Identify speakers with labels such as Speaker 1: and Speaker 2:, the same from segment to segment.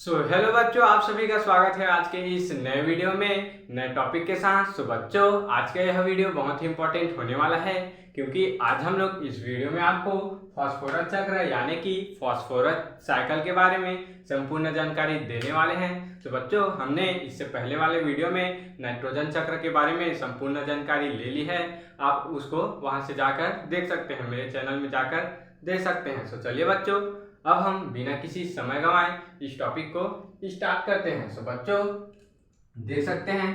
Speaker 1: Hello बच्चों, आप सभी का स्वागत है आज के इस नए वीडियो में नए टॉपिक के साथ। बच्चों, आज का यह वीडियो बहुत ही इंपॉर्टेंट होने वाला है क्योंकि आज हम लोग इस वीडियो में आपको फास्फोरस चक्र यानी कि फास्फोरस साइकिल के बारे में संपूर्ण जानकारी देने वाले हैं। बच्चों, हमने इससे पहले वाले वीडियो में नाइट्रोजन चक्र के बारे में संपूर्ण जानकारी ले ली है। आप उसको वहां से जाकर देख सकते हैं, मेरे चैनल में जाकर देख सकते हैं। चलिए बच्चों, अब हम बिना किसी समय गंवाए इस टॉपिक को स्टार्ट करते हैं। बच्चों, देख सकते हैं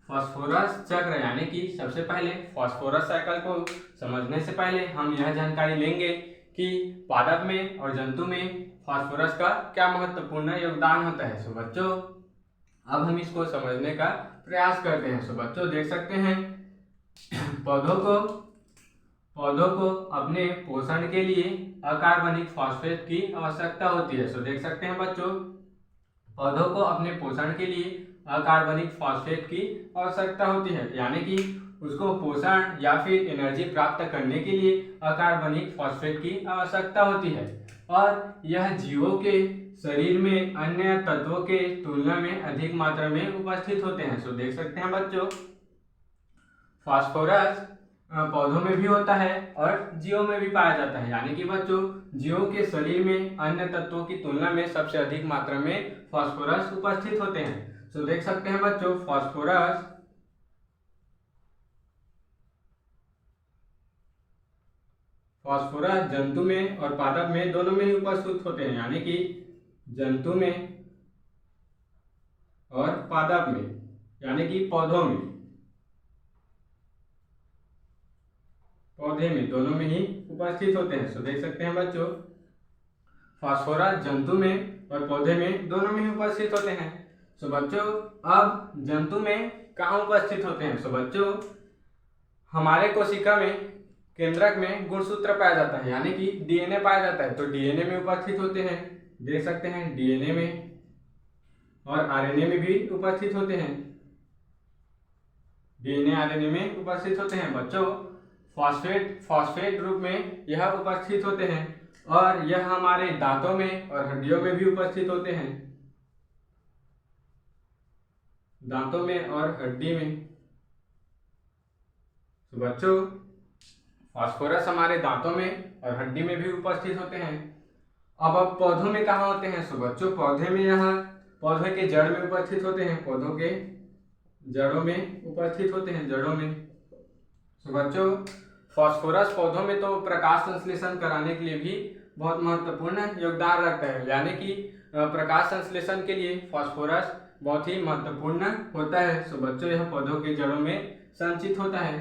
Speaker 1: फास्फोरस चक्र यानी कि सबसे पहले फास्फोरस साइकिल को समझने से पहले हम यह जानकारी लेंगे कि पादप में और जंतु में फास्फोरस का क्या महत्वपूर्ण योगदान होता है। बच्चों, अब हम इसको समझने का प्रयास करते हैं। बच्चों, देख सकते हैं पौधों को अपने पोषण के लिए अकार्बनिक फॉस्फेट की आवश्यकता होती है। देख सकते हैं बच्चों, पौधों को अपने पोषण के लिए अकार्बनिक फॉस्फेट की आवश्यकता होती है, यानी कि उसको पोषण या फिर एनर्जी प्राप्त करने के लिए अकार्बनिक फॉस्फेट की आवश्यकता होती है और यह जीवों के शरीर में अन्य तत्वों के तुलना में अधिक मात्रा में उपस्थित होते हैं। देख सकते हैं बच्चों, फास्फोरस पौधों में भी होता है और जीवों में भी पाया जाता है, यानी कि बच्चों जीवों के शरीर में अन्य तत्वों की तुलना में सबसे अधिक मात्रा में फास्फोरस उपस्थित होते हैं। देख सकते हैं बच्चों, फास्फोरस जंतु में और पादप में दोनों में ही उपस्थित होते हैं, यानी कि जंतु में और पादप में, यानी कि पौधे में दोनों में ही उपस्थित होते हैं। देख सकते हैं बच्चों, फास्फोरस जंतु में और पौधे में दोनों में ही उपस्थित होते हैं। बच्चों, अब जंतु में कहाँ उपस्थित होते हैं? बच्चों, हमारे कोशिका में केंद्रक में गुणसूत्र पाया जाता है, यानी कि डीएनए पाया जाता है, तो डीएनए में उपस्थित होते हैं। देख सकते हैं डीएनए में और आरएनए में भी उपस्थित होते हैं। डीएनए आरएनए में उपस्थित होते हैं। बच्चों, फॉस्फेट रूप में यह उपस्थित होते हैं और यह हमारे दांतों में और हड्डियों में भी उपस्थित होते हैं। दांतों में और हड्डी में। बच्चों, फास्फोरस हमारे दांतों में और हड्डी में भी उपस्थित होते हैं। अब पौधों में कहाँ होते हैं? बच्चों, पौधे में यहाँ पौधे के जड़ में उपस्थित होते हैं, पौधों के जड़ों में उपस्थित होते हैं, जड़ों में। बच्चों, फास्फोरस पौधों में तो प्रकाश संश्लेषण कराने के लिए भी बहुत महत्वपूर्ण योगदान रखता है, यानी कि प्रकाश संश्लेषण के लिए फास्फोरस बहुत ही महत्वपूर्ण होता है। बच्चों, यह पौधों के जड़ों में संचित होता है।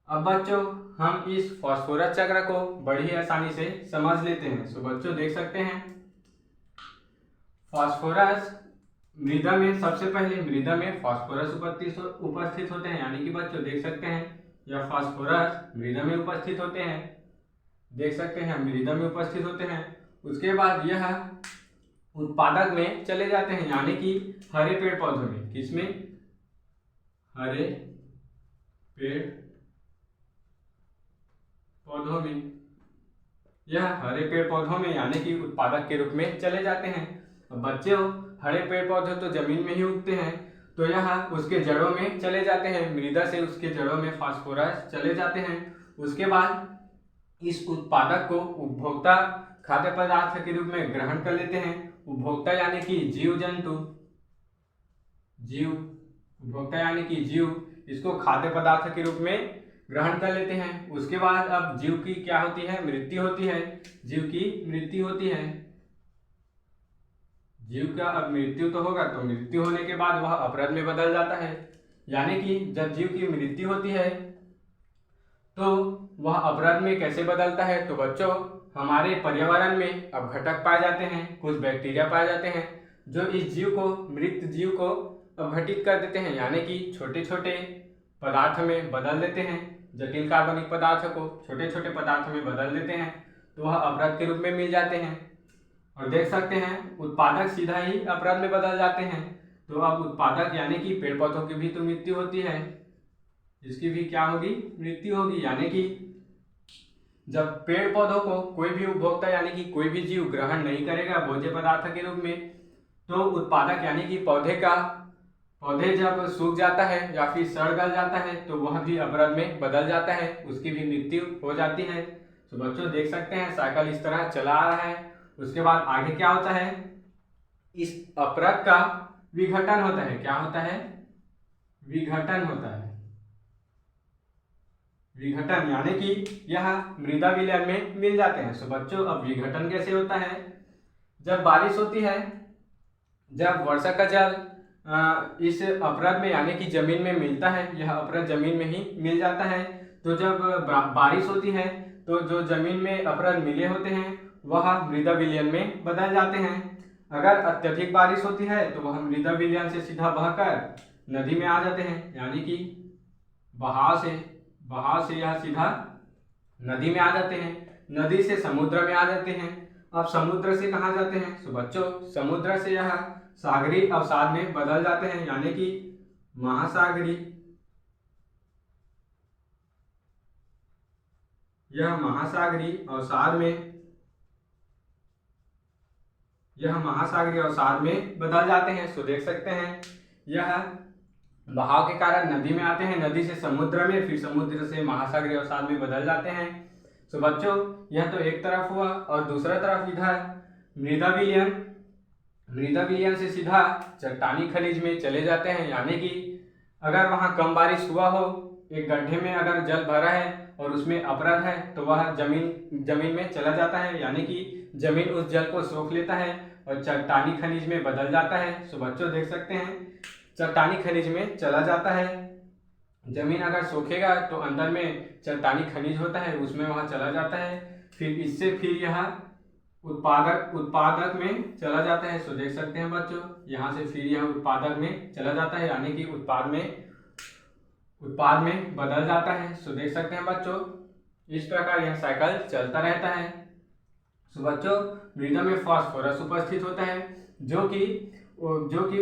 Speaker 1: अब बच्चों, हम इस फास्फोरस चक्र को बड़ी ही आसानी से समझ लेते हैं। बच्चों, देख सकते हैं फास्फोरस मृदा में, सबसे पहले मृदा में फास्फोरस उपस्थित होते हैं, यानी कि बच्चों देख सकते हैं यह फास्फोरस मृदा में उपस्थित होते हैं। देख सकते हैं मृदा में उपस्थित होते हैं। उसके बाद यह उत्पादक में चले जाते हैं, यानी कि हरे पेड़ पौधों में। किसमें? हरे पेड़ पौधों में। यह हरे पेड़ पौधों में यानी कि उत्पादक के रूप में चले जाते हैं। बच्चों, हरे पेड़ पौधे तो जमीन में ही उगते हैं, तो यह उसके जड़ों में चले जाते हैं, मृदा से उसके जड़ों में फास्फोरस चले जाते हैं। उसके बाद इस उत्पादक को उपभोक्ता खाद्य पदार्थ के रूप में ग्रहण कर लेते हैं। उपभोक्ता यानी कि जीव जंतु, उपभोक्ता यानी कि जीव इसको खाद्य पदार्थ के रूप में ग्रहण कर लेते हैं। उसके बाद अब जीव की क्या होती है? मृत्यु होती है। जीव की मृत्यु होती है। जीव का अब मृत्यु तो होगा, तो मृत्यु होने के बाद वह अपरद में बदल जाता है, यानी कि जब जीव की मृत्यु होती है तो वह अपरद में कैसे बदलता है? तो बच्चों, हमारे पर्यावरण में अब घटक पाए जाते हैं, कुछ बैक्टीरिया पाए जाते हैं जो इस जीव को, मृत जीव को अपघटित कर देते हैं, यानी कि छोटे छोटे पदार्थ में बदल देते हैं। जटिल कार्बनिक पदार्थ को छोटे छोटे पदार्थ में बदल देते हैं, तो वह अपरद के रूप में मिल जाते हैं। और देख सकते हैं उत्पादक सीधा ही अपरद में बदल जाते हैं, तो अब उत्पादक यानी कि पेड़ पौधों की भी तो मृत्यु होती है, इसकी भी क्या होगी? मृत्यु होगी। यानी कि जब पेड़ पौधों को कोई भी उपभोक्ता यानी कि कोई भी जीव ग्रहण नहीं करेगा भोज्य पदार्थ के रूप में, तो उत्पादक यानी कि पौधे जब सूख जाता है या फिर सड़ गल जाता है तो वह भी अपरद में बदल जाता है, उसकी भी मृत्यु हो जाती है। तो बच्चों देख सकते हैं साइकिल इस तरह चला आ रहा है। उसके बाद आगे क्या होता है, इस अपरद का विघटन होता है। क्या होता है, विघटन होता है। विघटन यानी कि यह मृदा विलयन में मिल जाते हैं। सो बच्चों अब विघटन कैसे होता है, जब बारिश होती है, जब वर्षा का जल इस अपरद में यानी कि जमीन में मिलता है, यह अपरद जमीन में ही मिल जाता है। तो जब बारिश होती है तो जो जमीन में अपरद मिले होते हैं वह मृदा विलयन में बदल जाते हैं। अगर अत्यधिक बारिश होती है तो वह मृदा विलयन से सीधा बहकर नदी में आ जाते हैं, यानी कि बहाव से यह सीधा नदी में आ जाते हैं, नदी से समुद्र में आ जाते हैं। अब समुद्र से कहाँ जाते हैं, तो बच्चों समुद्र से यह सागरी अवसाद में बदल जाते हैं, यानी कि महासागरी, यह महासागरी अवसाद में बदल जाते हैं। सो देख सकते हैं यह बहाव के कारण नदी में आते हैं, नदी से समुद्र में, फिर समुद्र से महासागरीय अवसाद में बदल जाते हैं। सो बच्चों यह तो एक तरफ हुआ, और दूसरा तरफ इधर मृदा विलयन से सीधा चट्टानी खनिज में चले जाते हैं, यानी कि अगर वहाँ कम बारिश हुआ हो, एक गड्ढे में अगर जल भरा है और उसमें अपरद है तो वह जमीन में चला जाता है, यानी कि जमीन उस जल को सोख लेता है और चट्टानी खनिज में बदल जाता है। सो बच्चों देख सकते हैं चट्टानी खनिज में चला जाता है। जमीन अगर सोखेगा तो अंदर में चट्टानी खनिज होता है, उसमें वह चला जाता है, फिर यह उत्पादक में चला जाता है। सो देख सकते हैं बच्चों यहाँ से फिर यह उत्पादक में चला जाता है, यानी कि उत्पाद में बदल जाता है। सो देख सकते हैं बच्चों इस प्रकार यह साइकिल चलता रहता है। सो बच्चों मृदा में फास्फोरस उपस्थित होता है जो कि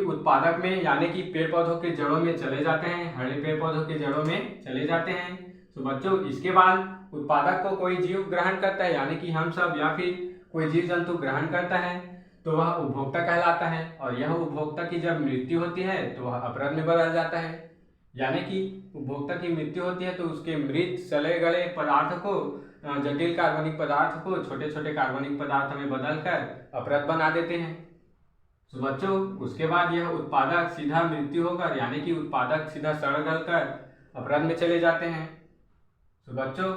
Speaker 1: उत्पादक में यानी कि पेड़ पौधों के जड़ों में चले जाते हैं, हरे पेड़ पौधों के जड़ों में चले जाते हैं। तो बच्चों इसके बाद उत्पादक को कोई जीव ग्रहण करता है, यानी कि हम सब या फिर कोई जीव जंतु ग्रहण करता है तो वह उपभोक्ता कहलाता है, और यह उपभोक्ता की जब मृत्यु होती है तो वह अपरद में बदल जाता है। यानी कि उपभोक्ता की मृत्यु होती है तो उसके मृत सड़े गले पदार्थ को, जटिल कार्बनिक पदार्थ को छोटे छोटे कार्बनिक पदार्थ में बदलकर अपरद बना देते हैं। तो बच्चों उसके बाद यह उत्पादक सीधा मृत्यु होकर, यानी कि उत्पादक सीधा सड़ गल कर अपरद में चले जाते हैं। तो बच्चों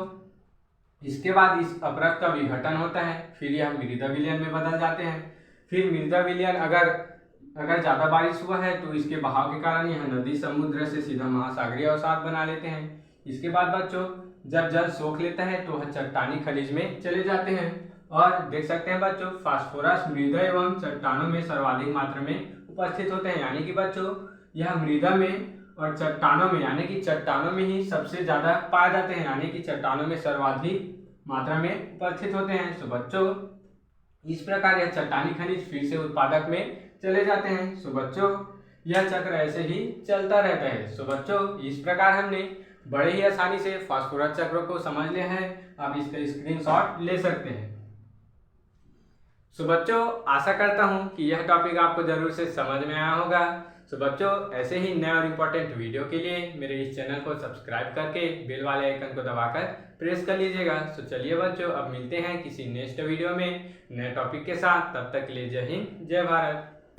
Speaker 1: इसके बाद इस अपरद का विघटन होता है, फिर यह मृदा विलयन में बदल जाते हैं। फिर मृदा विलयन अगर ज़्यादा बारिश हुआ है तो इसके बहाव के कारण यह नदी समुद्र से सीधा महासागरीय अवसाद बना लेते हैं। इसके बाद बच्चों जब जल सोख लेता है तो वह चट्टानी खनिज में चले जाते हैं, और देख सकते हैं बच्चों फास्फोरस मृदा एवं चट्टानों में सर्वाधिक मात्रा में उपस्थित होते हैं, यानी कि बच्चों यह मृदा में और चट्टानों में, यानी कि चट्टानों में ही सबसे ज्यादा पाए जाते हैं, यानी कि चट्टानों में सर्वाधिक मात्रा में उपस्थित होते हैं। सो बच्चों इस प्रकार यह चट्टानी खनिज फिर से उत्पादक में चले जाते हैं। सो बच्चों यह चक्र ऐसे ही चलता रहता है। सो बच्चों इस प्रकार हमने बड़े ही आसानी से फास्फोरस चक्र को समझ लिया है, आप इसका स्क्रीनशॉट ले सकते हैं। सो बच्चों आशा करता हूं कि यह टॉपिक आपको जरूर से समझ में आया होगा। सो बच्चों ऐसे ही नए और इम्पोर्टेंट वीडियो के लिए मेरे इस चैनल को सब्सक्राइब करके बेल वाले आइकन को दबाकर प्रेस कर लीजिएगा। सो चलिए बच्चों अब मिलते हैं किसी नेक्स्ट वीडियो में नए टॉपिक के साथ, तब तक के लिए जय हिंद जय भारत।